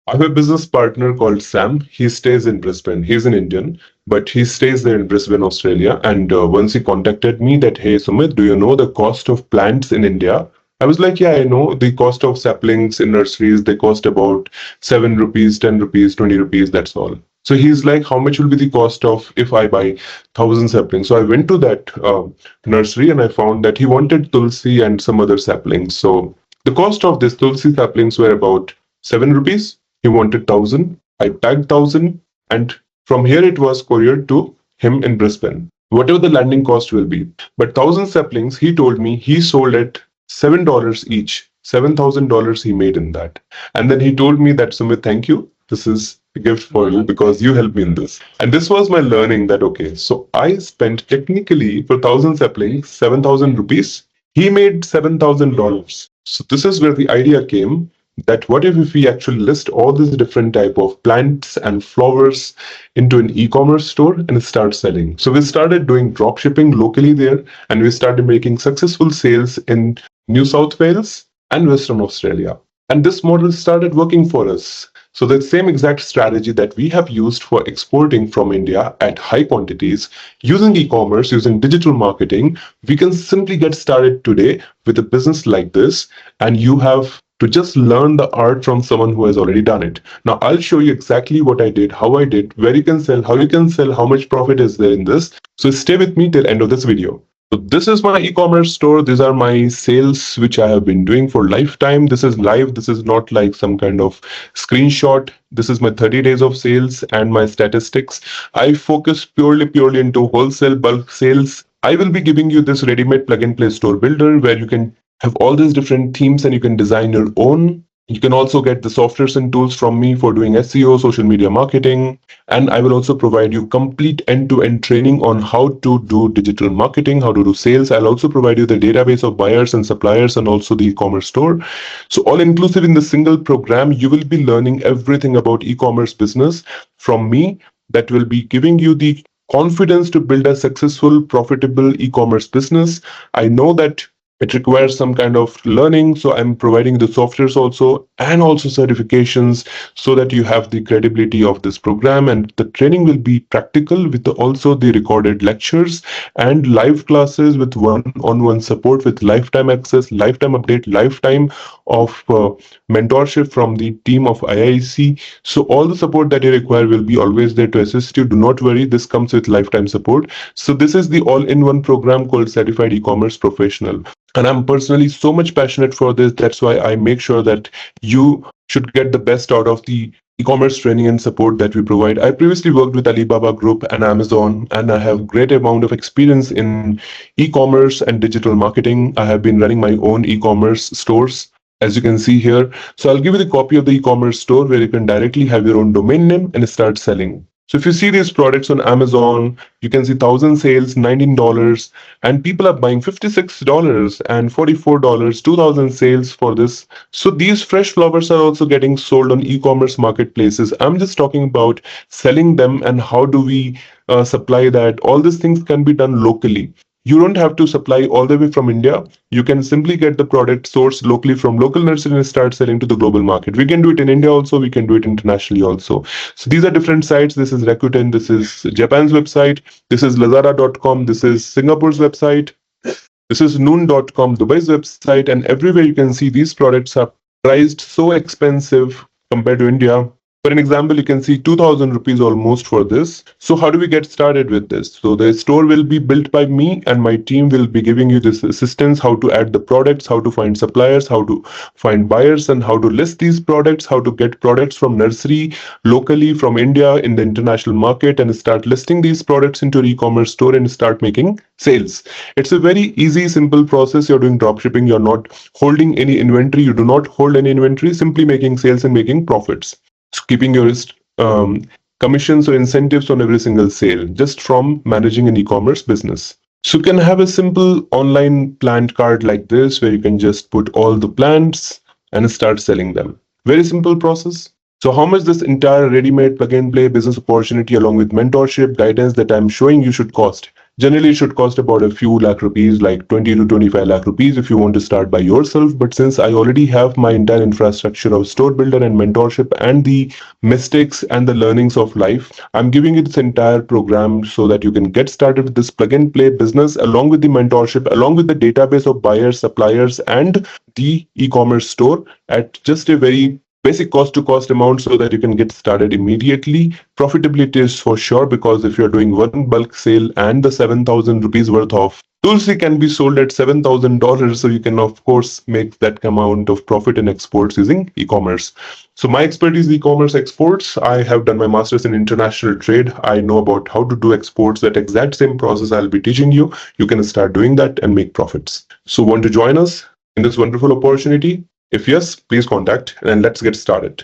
I have a business partner called Sam. He stays in Brisbane. He's an Indian, but he stays there in Brisbane, Australia. And once he contacted me that, hey, Sumit, do you know the cost of plants in India? I was like, yeah, I know the cost of saplings in nurseries. They cost about 7 rupees, 10 rupees, 20 rupees. That's all. So he's like, how much will be the cost of if I buy 1,000 saplings? So I went to that nursery and I found that he wanted tulsi and some other saplings. So the cost of this tulsi saplings were about 7 rupees. He wanted 1,000. I tagged 1,000, and from here it was couriered to him in Brisbane, whatever the landing cost will be. But 1,000 saplings, he told me he sold at $7 each. $7,000 he made in that. And then he told me that, Sumit, thank you. This is a gift for you because you helped me in this. And this was my learning that, okay, so I spent technically for 1,000 saplings, 7,000 rupees. He made $7,000. So this is where the idea came that what if we actually list all these different type of plants and flowers into an e-commerce store and start selling. So we started doing drop shipping locally there, and we started making successful sales in New South Wales and Western Australia. And this model started working for us. So the same exact strategy that we have used for exporting from India at high quantities, using e-commerce, using digital marketing, we can simply get started today with a business like this, and you have to just learn the art from someone who has already done it. Now, I'll show you exactly what I did, how I did, where you can sell, how you can sell, how much profit is there in this. So stay with me till end of this video. So this is my e-commerce store. These are my sales, which I have been doing for lifetime. This is live. This is not like some kind of screenshot. This is my 30 days of sales and my statistics. I focus purely into wholesale bulk sales. I will be giving you this ready-made plug-and-play store builder where you can have all these different themes and you can design your own. You can also get the softwares and tools from me for doing SEO, social media marketing, and I will also provide you complete end-to-end training on how to do digital marketing, how to do sales. I'll also provide you the database of buyers and suppliers and also the e-commerce store. So all inclusive in the single program, you will be learning everything about e-commerce business from me that will be giving you the confidence to build a successful, profitable e-commerce business. I know that it requires some kind of learning, so I'm providing the softwares also and also certifications so that you have the credibility of this program. And the training will be practical with also the recorded lectures and live classes with one-on-one support with lifetime access, lifetime update, lifetime of mentorship from the team of IIC. So all the support that you require will be always there to assist you. Do not worry, this comes with lifetime support. So this is the all-in-one program called Certified E-commerce Professional. And I'm personally so much passionate for this. That's why I make sure that you should get the best out of the e-commerce training and support that we provide. I previously worked with Alibaba Group and Amazon, and I have great amount of experience in e-commerce and digital marketing. I have been running my own e-commerce stores, as you can see here. So I'll give you the copy of the e-commerce store where you can directly have your own domain name and start selling. So if you see these products on Amazon, you can see 1,000 sales, $19, and people are buying $56 and $44, 2,000 sales for this. So these fresh flowers are also getting sold on e-commerce marketplaces. I'm just talking about selling them and how do we supply that. All these things can be done locally. You don't have to supply all the way from India. You can simply get the product sourced locally from local nursery and start selling to the global market. We can do it in India also. We can do it internationally also. So these are different sites. This is Rakuten. This is Japan's website. This is Lazada.com. This is Singapore's website. This is Noon.com, Dubai's website. And everywhere you can see these products are priced so expensive compared to India. For an example, you can see 2,000 rupees almost for this. So how do we get started with this? So the store will be built by me and my team will be giving you this assistance, how to add the products, how to find suppliers, how to find buyers, and how to list these products, how to get products from nursery locally from India in the international market and start listing these products into an e-commerce store and start making sales. It's a very easy, simple process. You're doing drop shipping. You're not holding any inventory. You do not hold any inventory, simply making sales and making profits. So keeping your commissions or incentives on every single sale just from managing an e-commerce business. So you can have a simple online plant card like this where you can just put all the plants and start selling them. Very simple process. So how much this entire ready-made plug-and-play business opportunity along with mentorship, guidance that I'm showing you should cost? Generally, it should cost about a few lakh rupees, like 20 to 25 lakh rupees if you want to start by yourself. But since I already have my entire infrastructure of StoreBuilder and Mentorship and the mistakes and the learnings of life, I'm giving you this entire program so that you can get started with this plug and play business along with the mentorship, along with the database of buyers, suppliers, and the e-commerce store at just a very basic cost to cost amount so that you can get started immediately. Profitability is for sure, because if you're doing one bulk sale and the 7,000 rupees worth of Tulsi can be sold at $7,000, so you can of course make that amount of profit in exports using e-commerce. So my expertise is e-commerce exports. I have done my master's in international trade. I know about how to do exports. That exact same process I'll be teaching you. You can start doing that and make profits. So want to join us in this wonderful opportunity? If yes, please contact and let's get started.